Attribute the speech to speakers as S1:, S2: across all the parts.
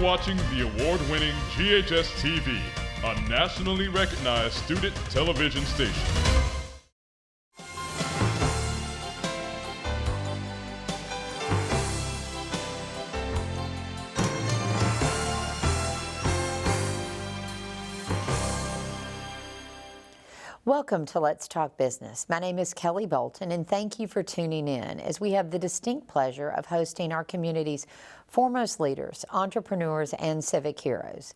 S1: watching the award-winning GHS-TV, a nationally recognized student television station.
S2: Welcome to Let's Talk Business. My name is Kelly Bolton, and thank you for tuning in as we have the distinct pleasure of hosting our community's foremost leaders, entrepreneurs, and civic heroes.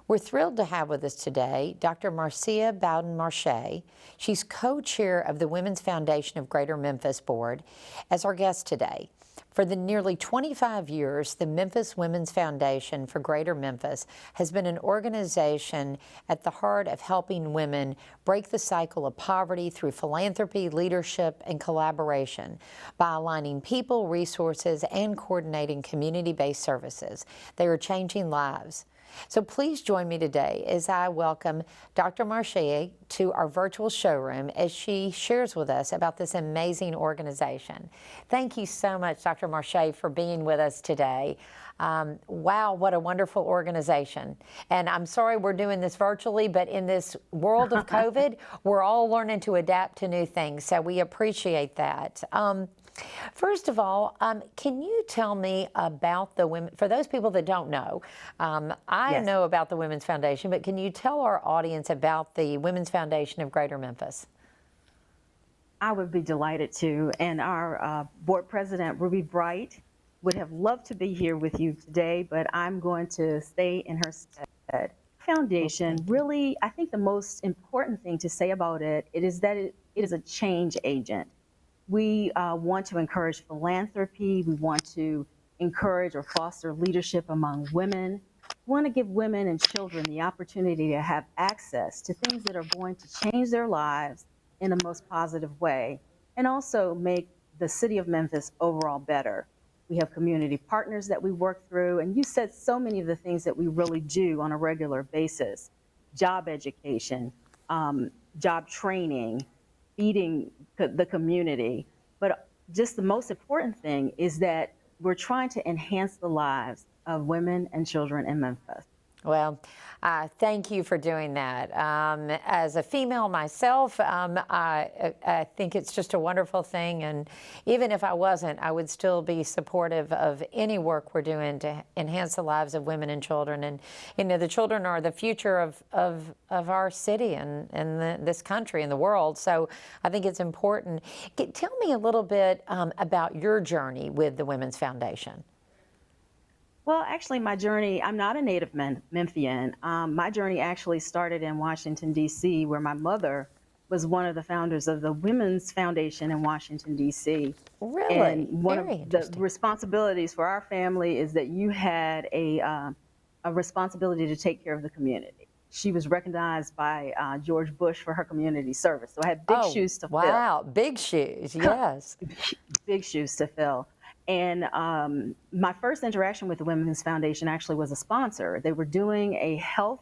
S2: We're thrilled to have with us today Dr. Marcia Bowden Marche. She's co-chair of the Women's Foundation of Greater Memphis Board as our guest today. For the nearly 25 years, the Memphis Women's Foundation for Greater Memphis has been an organization at the heart of helping women break the cycle of poverty through philanthropy, leadership, and collaboration by aligning people, resources, and coordinating community-based services. They are changing lives. So please join me today as I welcome Dr. Marche to our virtual showroom as she shares with us about this amazing organization. Thank you so much, Dr. Marche, for being with us today. Wow, what a wonderful organization. And I'm sorry we're doing this virtually, but in this world of COVID, we're all learning to adapt to new things, so we appreciate that. First of all, can you tell me about the women, for those people that don't know, I know about the Women's Foundation, but can you tell our audience about the Women's Foundation of Greater Memphis?
S3: I would be delighted to, and our board president, Ruby Bright, would have loved to be here with you today, but I'm going to stay in her stead. Foundation, really, I think the most important thing to say about it is that it is a change agent. We want to encourage philanthropy. We want to encourage or foster leadership among women. We want to give women and children the opportunity to have access to things that are going to change their lives in the most positive way, and also make the city of Memphis overall better. We have community partners that we work through, and you said so many of the things that we really do on a regular basis: job education, job training, feeding the community. But just the most important thing is that we're trying to enhance the lives of women and children in Memphis.
S2: Well, thank you for doing that. As a female myself, I think it's just a wonderful thing, and even if I wasn't, I would still be supportive of any work we're doing to enhance the lives of women and children. And you know, the children are the future of our city and this country and the world. So I think it's important. Tell me a little bit about your journey with the Women's Foundation.
S3: Well, actually, my journey, I'm not a native Memphian. My journey actually started in Washington, D.C., where my mother was one of the founders of the Women's Foundation in Washington, D.C.
S2: Really?
S3: And one of the responsibilities for our family is that you had a responsibility to take care of the community. She was recognized by George Bush for her community service. So I had big shoes to fill.
S2: Wow, big shoes, yes.
S3: Big shoes to fill. And my first interaction with the Women's Foundation actually was a sponsor. They were doing a health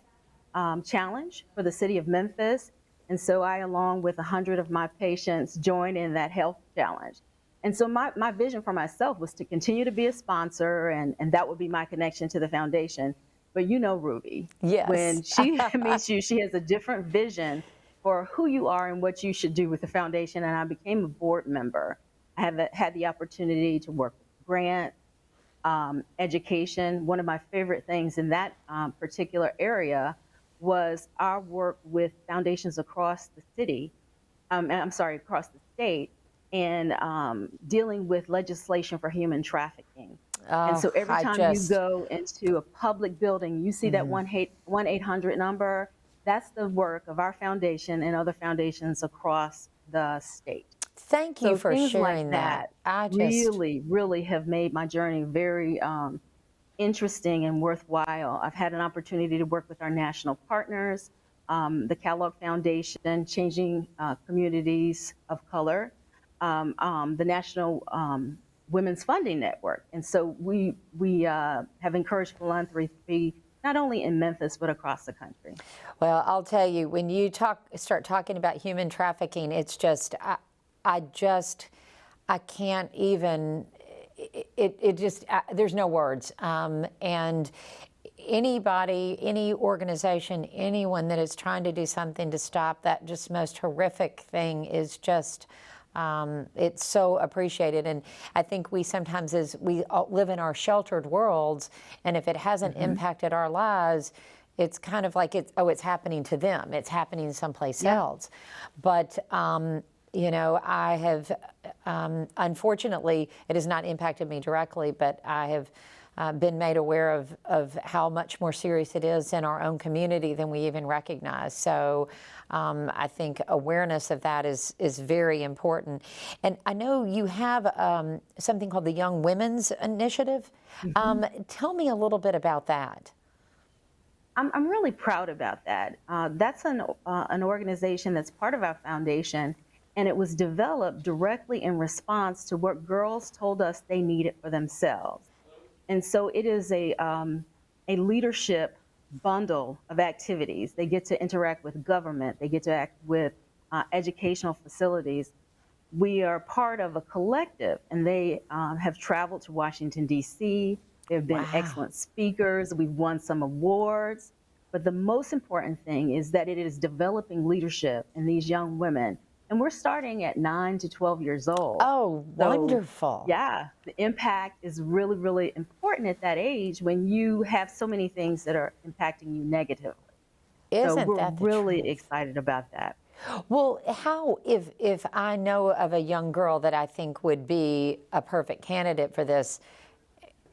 S3: challenge for the city of Memphis. And so I, along with 100 of my patients, joined in that health challenge. And so my vision for myself was to continue to be a sponsor, and that would be my connection to the foundation. But you know Ruby,
S2: yes.
S3: When she meets you, she has a different vision for who you are and what you should do with the foundation. And I became a board member. I have had the opportunity to work with grants, education. One of my favorite things in that particular area was our work with foundations across the city, across the state, and dealing with legislation for human trafficking. And so every time you go into a public building, you see that 1-800 number. That's the work of our foundation and other foundations across the state.
S2: Thank you for sharing
S3: like that.
S2: I
S3: really have made my journey very interesting and worthwhile. I've had an opportunity to work with our national partners, the Kellogg Foundation, Changing Communities of Color, the National Women's Funding Network. And so we have encouraged philanthropy not only in Memphis, but across the country.
S2: Well, I'll tell you, when you start talking about human trafficking, it's just, I can't even, it just, there's no words. And anybody, any organization, anyone that is trying to do something to stop that just most horrific thing is just, it's so appreciated. And I think we sometimes, as we all live in our sheltered worlds, and if it hasn't impacted our lives, it's kind of like it's happening to them. It's happening someplace else. But you know, I have, unfortunately, it has not impacted me directly, but I have been made aware of how much more serious it is in our own community than we even recognize. So I think awareness of that is very important. And I know you have something called the Young Women's Initiative. Tell me a little bit about that.
S3: I'm really proud about that. That's an organization that's part of our foundation, and it was developed directly in response to what girls told us they needed for themselves. And so it is a leadership bundle of activities. They get to interact with government. They get to act with educational facilities. We are part of a collective, and they have traveled to Washington, D.C. There have been excellent speakers. We've won some awards. But the most important thing is that it is developing leadership in these young women. And we're starting at 9 to 12 years old.
S2: Oh, so, wonderful.
S3: Yeah, the impact is really, really important at that age when you have so many things that are impacting you negatively.
S2: Isn't
S3: we're
S2: that the
S3: really
S2: truth?
S3: Excited about that.
S2: Well, how, if I know of a young girl that I think would be a perfect candidate for this,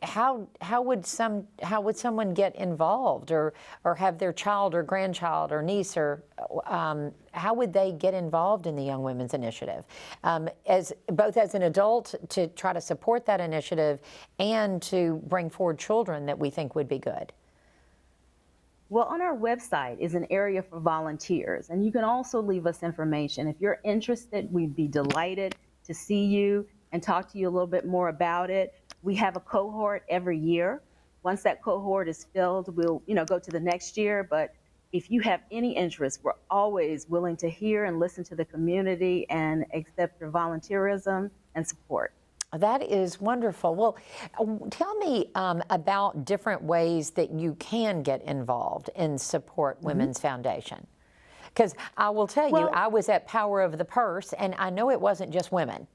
S2: how would someone get involved, or have their child or grandchild or niece, or how would they get involved in the Young Women's Initiative, as both as an adult to try to support that initiative and to bring forward children that we think would be good?
S3: Well, on our website is an area for volunteers, and you can also leave us information. If you're interested, we'd be delighted to see you and talk to you a little bit more about it. We have a cohort every year. Once that cohort is filled, we'll go to the next year. But if you have any interest, we're always willing to hear and listen to the community and accept your volunteerism and support.
S2: That is wonderful. Well, tell me about different ways that you can get involved and support Women's Foundation. Because I will tell you, I was at Power of the Purse, and I know it wasn't just women.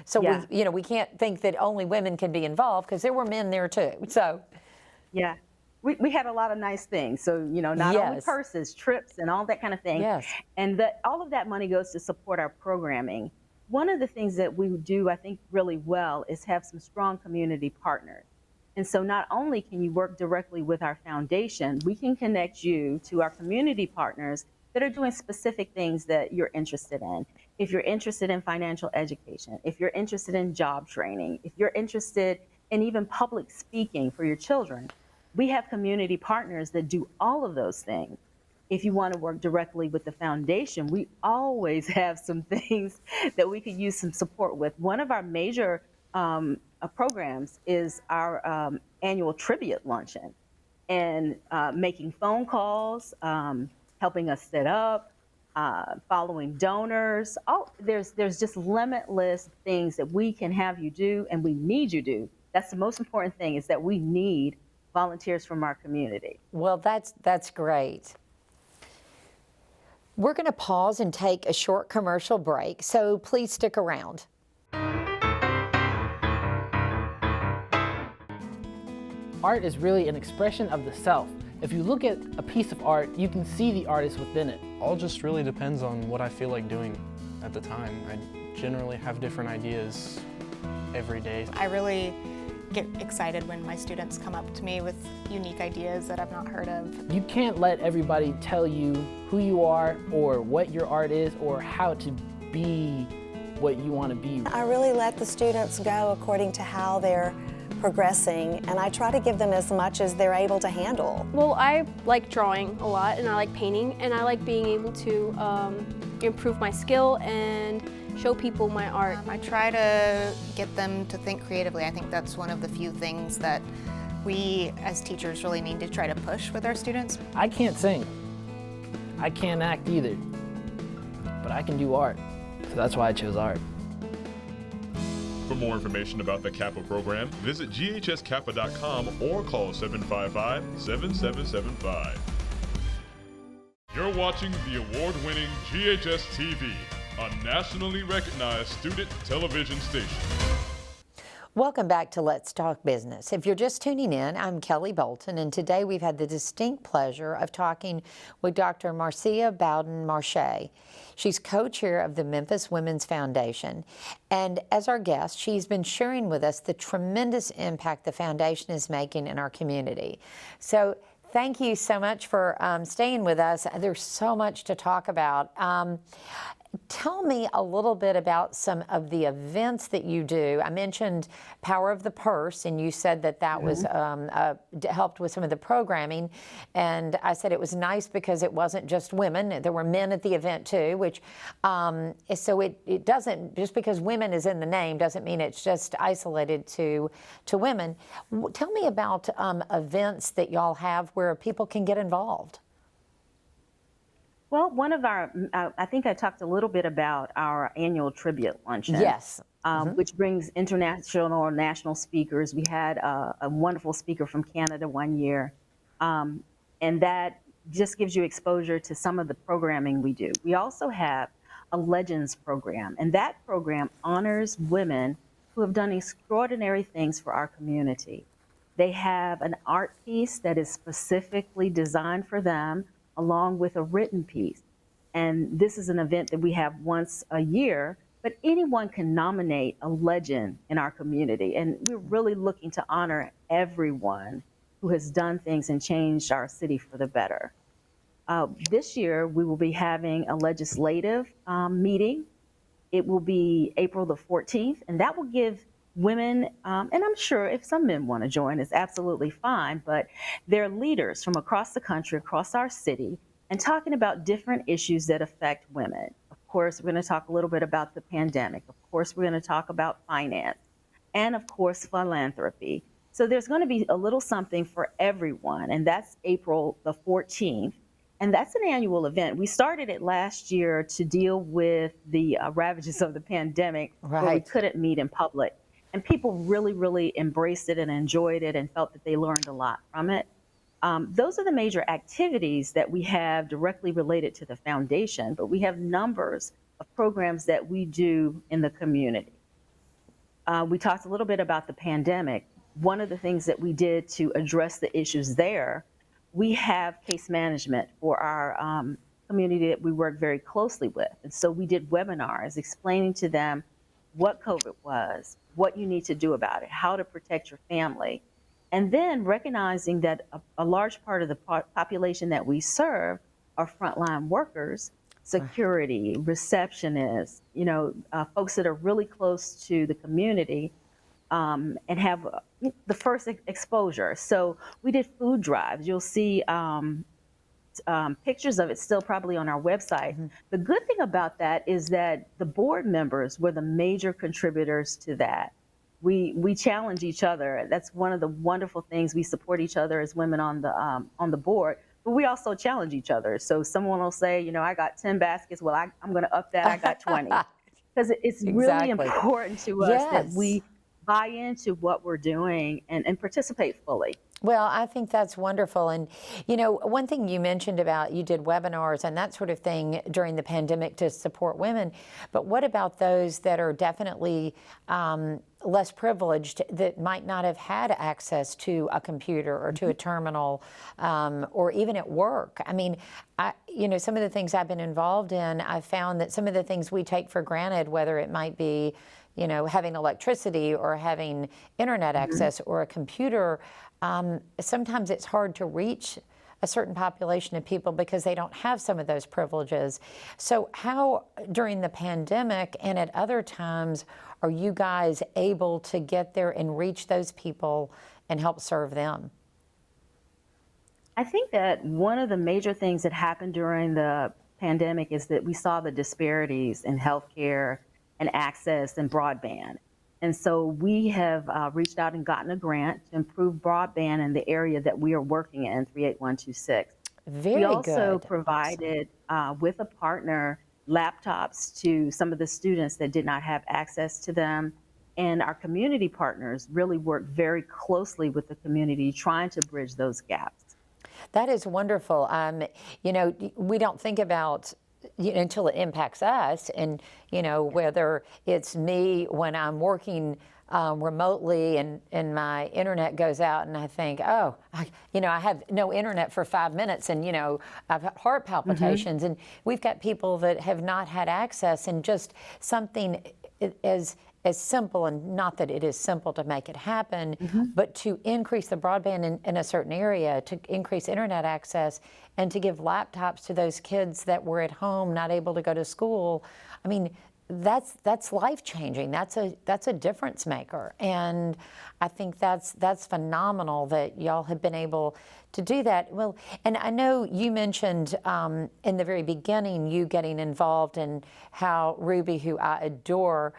S2: So we can't think that only women can be involved, because there were men there too. So,
S3: yeah, we had a lot of nice things. So not only purses, trips, and all that kind of thing.
S2: Yes.
S3: And all of that money goes to support our programming. One of the things that we do, I think, really well is have some strong community partners. And so not only can you work directly with our foundation, we can connect you to our community partners that are doing specific things that you're interested in. If you're interested in financial education, if you're interested in job training, if you're interested in even public speaking for your children, we have community partners that do all of those things. If you want to work directly with the foundation, we always have some things that we could use some support with. One of our major programs is our annual tribute luncheon, and making phone calls, helping us set up, following donors. There's just limitless things that we can have you do, and we need you do. That's the most important thing, is that we need volunteers from our community.
S2: Well, that's great. We're going to pause and take a short commercial break, so please stick around.
S4: Art is really an expression of the self. If you look at a piece of art, you can see the artist within it.
S5: All just really depends on what I feel like doing at the time. I generally have different ideas every day.
S6: I really get excited when my students come up to me with unique ideas that I've not heard of.
S4: You can't let everybody tell you who you are or what your art is or how to be what you want to be.
S7: I really let the students go according to how they're progressing, and I try to give them as much as they're able to handle.
S8: Well, I like drawing a lot, and I like painting, and I like being able to improve my skill and show people my art.
S6: I try to get them to think creatively. I think that's one of the few things that we as teachers really need to try to push with our students.
S4: I can't sing. I can't act either, but I can do art. So that's why I chose art.
S1: For more information about the Kappa program, visit ghskappa.com or call 755-7775. You're watching the award-winning GHS-TV, a nationally recognized student television station.
S2: Welcome back to Let's Talk Business. If you're just tuning in, I'm Kelly Bolton, and today we've had the distinct pleasure of talking with Dr. Marcia Bowden Marche. She's co-chair of the Memphis Women's Foundation, and as our guest, she's been sharing with us the tremendous impact the foundation is making in our community. So thank you so much for staying with us. There's so much to talk about. Tell me a little bit about some of the events that you do. I mentioned Power of the Purse, and you said that that was helped with some of the programming. And I said it was nice because it wasn't just women. There were men at the event too, which so it doesn't, just because women is in the name doesn't mean it's just isolated to women. Tell me about events that y'all have where people can get involved.
S3: Well, one of our, I think I talked a little bit about our annual tribute luncheon.
S2: Yes.
S3: Which brings international or national speakers. We had a wonderful speaker from Canada one year, and that just gives you exposure to some of the programming we do. We also have a Legends program, and that program honors women who have done extraordinary things for our community. They have an art piece that is specifically designed for them, along with a written piece. And this is an event that we have once a year, but anyone can nominate a legend in our community. And we're really looking to honor everyone who has done things and changed our city for the better. This year, we will be having a legislative meeting. It will be April the 14th, and that will give women, and I'm sure if some men want to join, it's absolutely fine, but they're leaders from across the country, across our city, and talking about different issues that affect women. Of course, we're going to talk a little bit about the pandemic. Of course, we're going to talk about finance, and of course, philanthropy. So there's going to be a little something for everyone, and that's April the 14th. And that's an annual event. We started it last year to deal with the ravages of the pandemic, where we couldn't meet in public. And people really, really embraced it and enjoyed it and felt that they learned a lot from it. Those are the major activities that we have directly related to the foundation, but we have numbers of programs that we do in the community. We talked a little bit about the pandemic. One of the things that we did to address the issues there, we have case management for our community that we work very closely with. And so we did webinars explaining to them what COVID was, what you need to do about it, how to protect your family. And then recognizing that a large part of the population that we serve are frontline workers, security, receptionists, folks that are really close to the community and have the first exposure. So we did food drives. You'll see pictures of it still probably on our website. The good thing about that is that the board members were the major contributors to that. We challenge each other. That's one of the wonderful things. We support each other as women on the board, but we also challenge each other. So someone will say, I got 10 baskets. Well, I'm going to up that. I got 20. Because it's really important to us that we buy into what we're doing and participate fully.
S2: Well, I think that's wonderful. And, one thing you mentioned about you did webinars and that sort of thing during the pandemic to support women. But what about those that are definitely less privileged that might not have had access to a computer or to a terminal or even at work? I mean, some of the things I've been involved in, I've found that some of the things we take for granted, whether it might be having electricity or having internet access or a computer, sometimes it's hard to reach a certain population of people because they don't have some of those privileges. So how, during the pandemic and at other times, are you guys able to get there and reach those people and help serve them?
S3: I think that one of the major things that happened during the pandemic is that we saw the disparities in healthcare and access and broadband. And so we have reached out and gotten a grant to improve broadband in the area that we are working in, 38126.
S2: Very
S3: good. We also
S2: good.
S3: provided, with a partner, laptops to some of the students that did not have access to them. And our community partners really work very closely with the community, trying to bridge those gaps.
S2: That is wonderful. You know, we don't think about until it impacts us, and you know, whether it's me when I'm working remotely and my internet goes out and I think, oh, I have no internet for 5 minutes, and you know, I've had heart palpitations, and we've got people that have not had access, and just something as simple, and not that it is simple to make it happen, but to increase the broadband in a certain area, to increase internet access, and to give laptops to those kids that were at home not able to go to school. I mean, that's life-changing. That's a difference maker, and I think that's phenomenal that y'all have been able to do that. Well, and I know you mentioned in the very beginning you getting involved in how Ruby, who I adore,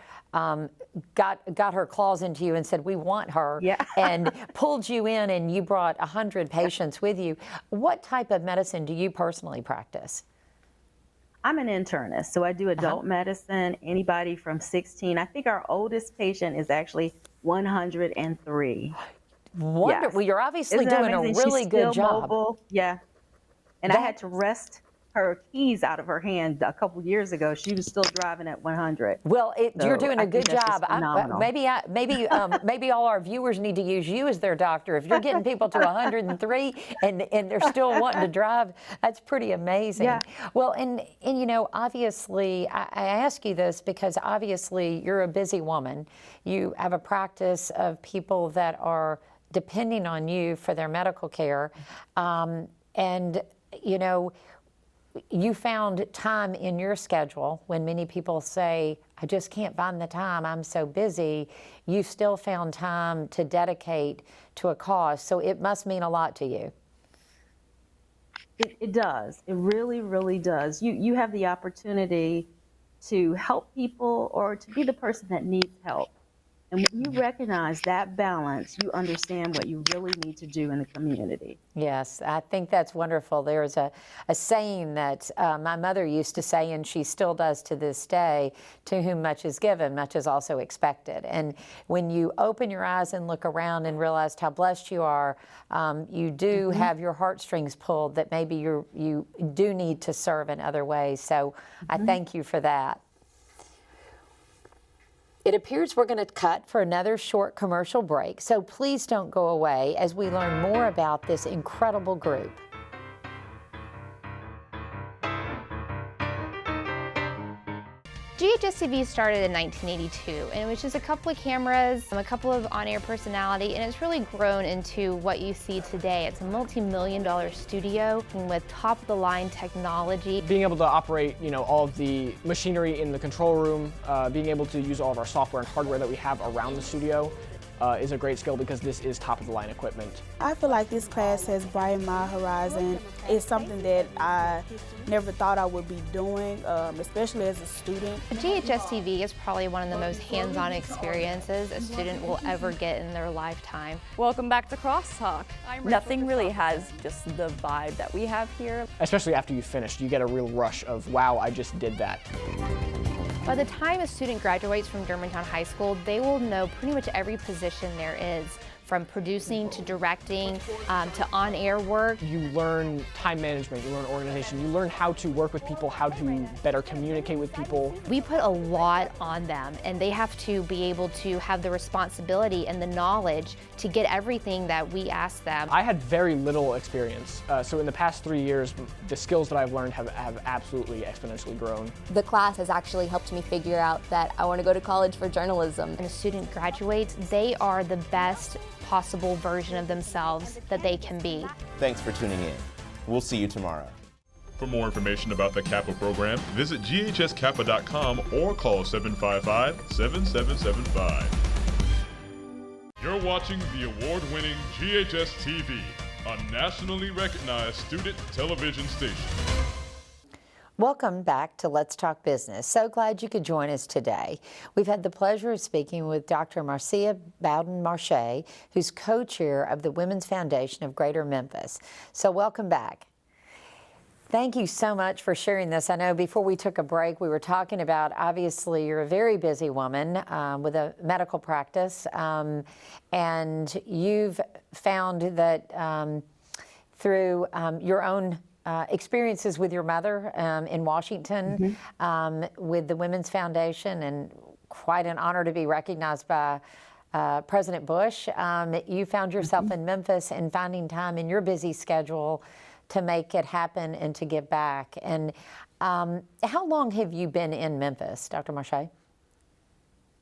S2: got her claws into you and said, we want her, and pulled you in, and you brought 100 patients with you. What type of medicine do you personally practice?
S3: I'm an internist, so I do adult medicine, anybody from 16. I think our oldest patient is actually 103.
S2: Wonderful.
S3: Yes.
S2: Well, you're obviously doing a really good job.
S3: Mobile. Yeah. And I had to wrest her keys out of her hand a couple years ago. She was still driving at 100.
S2: Well, you're doing a good job.
S3: Maybe
S2: all our viewers need to use you as their doctor. If you're getting people to 103 and they're still wanting to drive, that's pretty amazing.
S3: Yeah.
S2: Well, and you know, obviously, I ask you this because obviously you're a busy woman. You have a practice of people that are depending on you for their medical care, and you know, you found time in your schedule when many people say, I just can't find the time, I'm so busy. You still found time to dedicate to a cause, so it must mean a lot to you.
S3: It does. It really, really does. You have the opportunity to help people or to be the person that needs help. And when you recognize that balance, you understand what you really need to do in the community.
S2: Yes, I think that's wonderful. There's a saying that my mother used to say, and she still does to this day, to whom much is given, much is also expected. And when you open your eyes and look around and realize how blessed you are, you do have your heartstrings pulled that maybe you do need to serve in other ways. So I thank you for that. It appears we're going to cut for another short commercial break, so please don't go away as we learn more about this incredible group.
S9: GHS-TV started in 1982, and it was just a couple of cameras, a couple of on-air personality, and it's really grown into what you see today. It's a multi-million-dollar studio with top-of-the-line technology.
S10: Being able to operate, all of the machinery in the control room, being able to use all of our software and hardware that we have around the studio is a great skill because this is top-of-the-line equipment.
S11: I feel like this class has brightened my horizon. It's something that I never thought I would be doing, especially as a student.
S9: GHS-TV is probably one of the most hands-on experiences a student will ever get in their lifetime.
S12: Welcome back to Crosstalk. Nothing really has just the vibe that we have here.
S10: Especially after you finish, you get a real rush of, wow, I just did that.
S9: By the time a student graduates from Germantown High School, they will know pretty much every position there is, from producing to directing to on-air work.
S10: You learn time management, you learn organization, you learn how to work with people, how to better communicate with people.
S9: We put a lot on them, and they have to be able to have the responsibility and the knowledge to get everything that we ask them.
S10: I had very little experience, so in the past 3 years, the skills that I've learned have absolutely exponentially grown.
S13: The class has actually helped me figure out that I want to go to college for journalism.
S9: When a student graduates, they are the best possible version of themselves that they can be.
S14: Thanks for tuning in. We'll see you tomorrow.
S1: For more information about the Kappa program, visit ghskappa.com or call 755-7775. You're watching the award-winning GHS-TV, a nationally recognized student television station.
S2: Welcome back to Let's Talk Business. So glad you could join us today. We've had the pleasure of speaking with Dr. Marcia Bowden Marche, who's co-chair of the Women's Foundation of Greater Memphis. So welcome back. Thank you so much for sharing this. I know before we took a break, we were talking about, obviously, you're a very busy woman with a medical practice, and you've found that through your own experiences with your mother in Washington, with the Women's Foundation, and quite an honor to be recognized by President Bush, you found yourself in Memphis and finding time in your busy schedule to make it happen and to give back. And how long have you been in Memphis, Dr. Marche?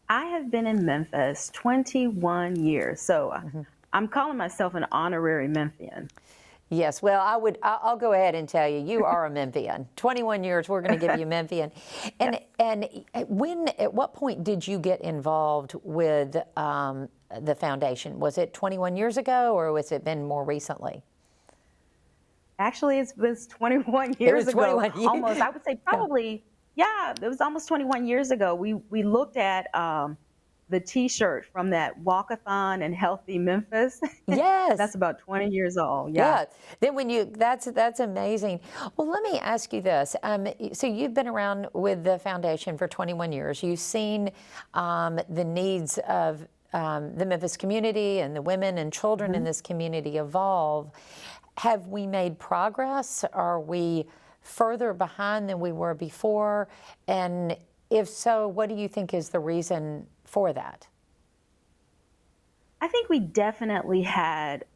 S3: I have been in Memphis 21 years, so I'm calling myself an honorary Memphian.
S2: Yes, well, I'll go ahead and tell you, you are a Memphian. 21 years, we're going to give you Memphian. And at what point did you get involved with the foundation? Was it 21 years ago, or was it been more recently?
S3: Actually, it was 21 years ago.
S2: 21 years.
S3: Almost, I would say probably, yeah, it was almost 21 years ago. We looked at the T-shirt from that walkathon in Healthy Memphis.
S2: Yes.
S3: That's about 20 years old.
S2: Yeah. Then that's amazing. Well, let me ask you this. So you've been around with the foundation for 21 years. You've seen the needs of the Memphis community and the women and children in this community evolve. Have we made progress? Are we further behind than we were before? And if so, what do you think is the reason for that?
S3: I think we definitely had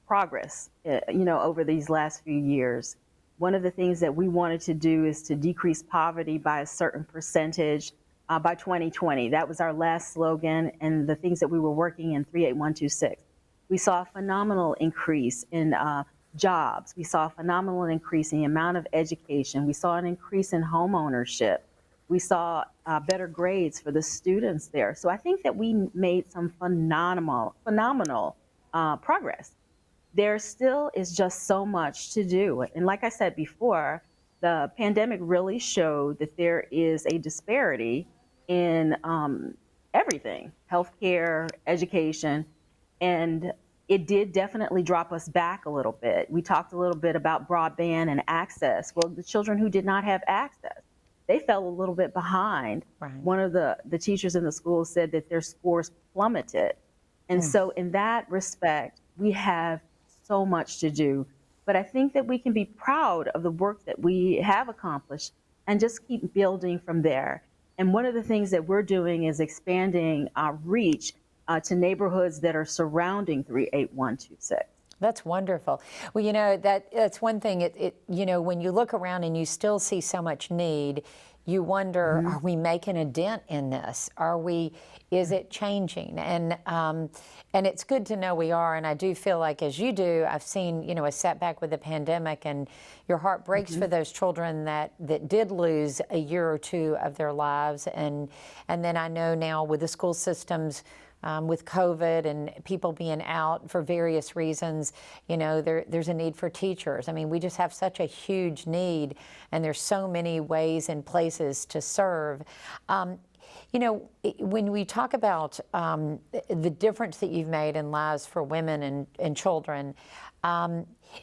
S3: progress, over these last few years. One of the things that we wanted to do is to decrease poverty by a certain percentage by 2020. That was our last slogan, and the things that we were working in 38126. We saw a phenomenal increase in jobs. We saw a phenomenal increase in the amount of education. We saw an increase in home ownership. We saw better grades for the students there. So I think that we made some phenomenal progress. There still is just so much to do. And like I said before, the pandemic really showed that there is a disparity in everything, healthcare, education, and it did definitely drop us back a little bit. We talked a little bit about broadband and access. Well, the children who did not have access, they fell a little bit behind.
S2: Right.
S3: One of the teachers in the school said that their scores plummeted. And so in that respect, we have so much to do. But I think that we can be proud of the work that we have accomplished and just keep building from there. And one of the things that we're doing is expanding our reach to neighborhoods that are surrounding 38126.
S2: That's wonderful. Well, that's one thing. When you look around and you still see so much need, you wonder, are we making a dent in this? Is it changing? And it's good to know we are. And I do feel like, as you do, I've seen, a setback with the pandemic, and your heart breaks for those children that did lose a year or two of their lives. And then I know now with the school systems, with COVID and people being out for various reasons, there's a need for teachers. I mean, we just have such a huge need, and there's so many ways and places to serve. When we talk about the difference that you've made in lives for women and children,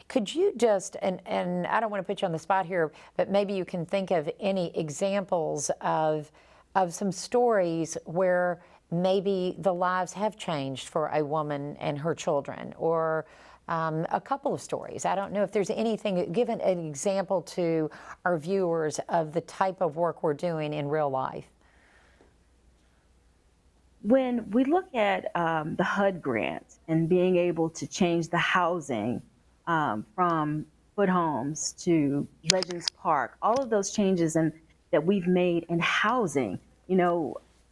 S2: could you just, and I don't want to put you on the spot here, but maybe you can think of any examples of some stories where maybe the lives have changed for a woman and her children, or a couple of stories. I don't know if there's anything, give an example to our viewers of the type of work we're doing in real life.
S3: When we look at the HUD grant and being able to change the housing from foot homes to Legends Park, all of those changes that we've made in housing,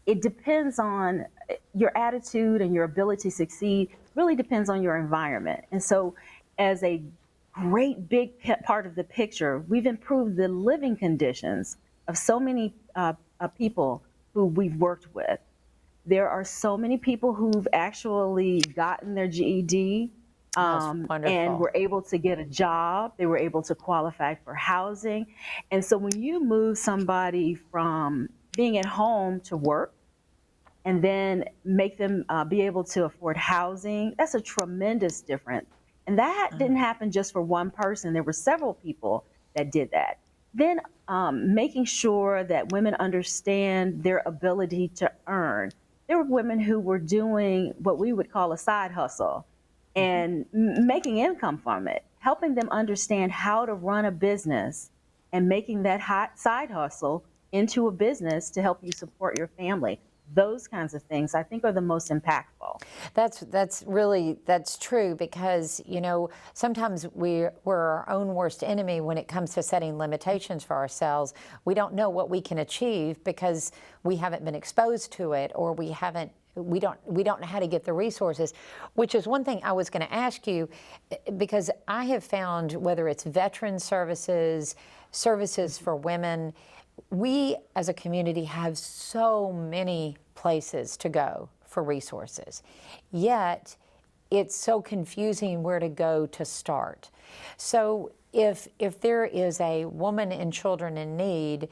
S3: it depends on your attitude and your ability to succeed, really depends on your environment. And so as a great big part of the picture, we've improved the living conditions of so many people who we've worked with. There are so many people who've actually gotten their GED and were able to get a job. They were able to qualify for housing. And so when you move somebody from being at home to work, and then make them be able to afford housing, that's a tremendous difference. And that didn't happen just for one person. There were several people that did that. Then making sure that women understand their ability to earn. There were women who were doing what we would call a side hustle and making income from it, helping them understand how to run a business and making that side hustle into a business to help you support your family. Those kinds of things I think are the most impactful.
S2: That's true, because sometimes we're our own worst enemy when it comes to setting limitations for ourselves. We don't know what we can achieve because we haven't been exposed to it, or we don't know how to get the resources, which is one thing I was going to ask you, because I have found, whether it's veteran services for women, we as a community have so many places to go for resources, yet it's so confusing where to go to start. So if there is a woman and children in need,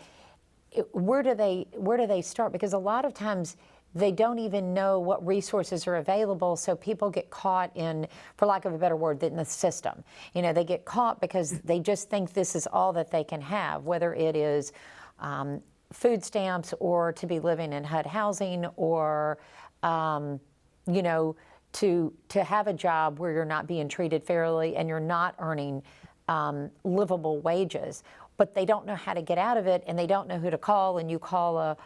S2: where do they start? Because a lot of times they don't even know what resources are available, so people get caught in, for lack of a better word, in the system. They get caught because they just think this is all that they can have, whether it is food stamps, or to be living in HUD housing, or to have a job where you're not being treated fairly and you're not earning livable wages. But they don't know how to get out of it, and they don't know who to call, and you call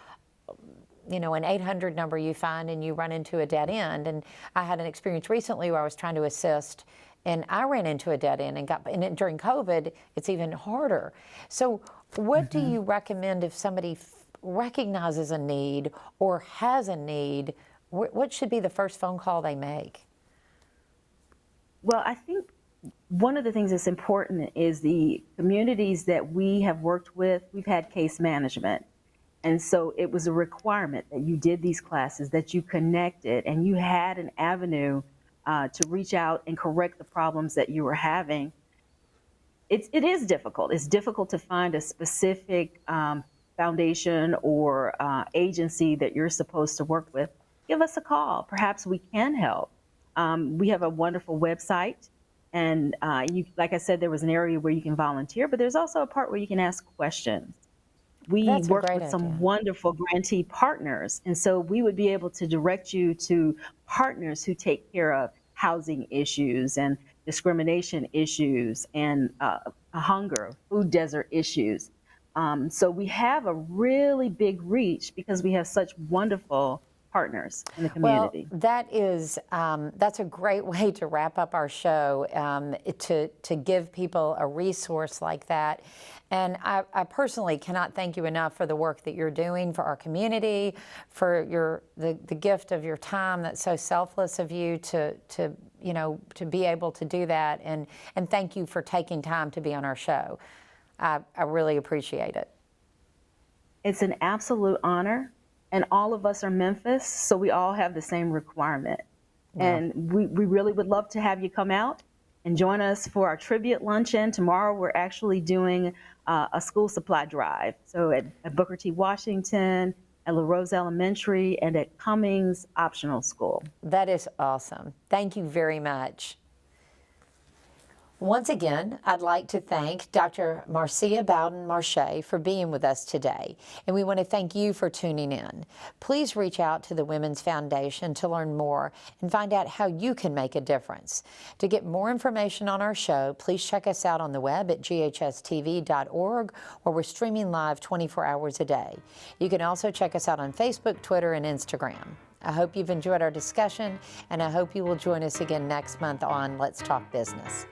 S2: an 800 number you find, and you run into a dead end. And I had an experience recently where I was trying to assist, and I ran into a dead end, and during COVID, it's even harder. So what do you recommend if somebody recognizes a need or has a need? What should be the first phone call they make?
S3: Well, I think one of the things that's important is the communities that we have worked with, we've had case management. And so it was a requirement that you did these classes, that you connected, and you had an avenue to reach out and correct the problems that you were having. It is difficult. It's difficult to find a specific foundation or agency that you're supposed to work with. Give us a call. Perhaps we can help. We have a wonderful website, and like I said, there was an area where you can volunteer, but there's also a part where you can ask questions. We work with some wonderful grantee partners, and so we would be able to direct you to partners who take care of housing issues and discrimination issues and hunger, food desert issues. So we have a really big reach because we have such wonderful partners in the community.
S2: Well, that's a great way to wrap up our show, to give people a resource like that. And I personally cannot thank you enough for the work that you're doing for our community, for the gift of your time. That's so selfless of you to be able to do that. And thank you for taking time to be on our show. I really appreciate it.
S3: It's an absolute honor. And all of us are Memphis, so we all have the same requirement. Yeah. And we really would love to have you come out and join us for our tribute luncheon. Tomorrow we're actually doing a school supply drive. So at Booker T. Washington, at La Rose Elementary, and at Cummings Optional School.
S2: That is awesome. Thank you very much. Once again, I'd like to thank Dr. Marcia Bowden Marche for being with us today, and we want to thank you for tuning in. Please reach out to the Women's Foundation to learn more and find out how you can make a difference. To get more information on our show, please check us out on the web at GHS-TV.org, where we're streaming live 24 hours a day. You can also check us out on Facebook, Twitter, and Instagram. I hope you've enjoyed our discussion, and I hope you will join us again next month on Let's Talk Business.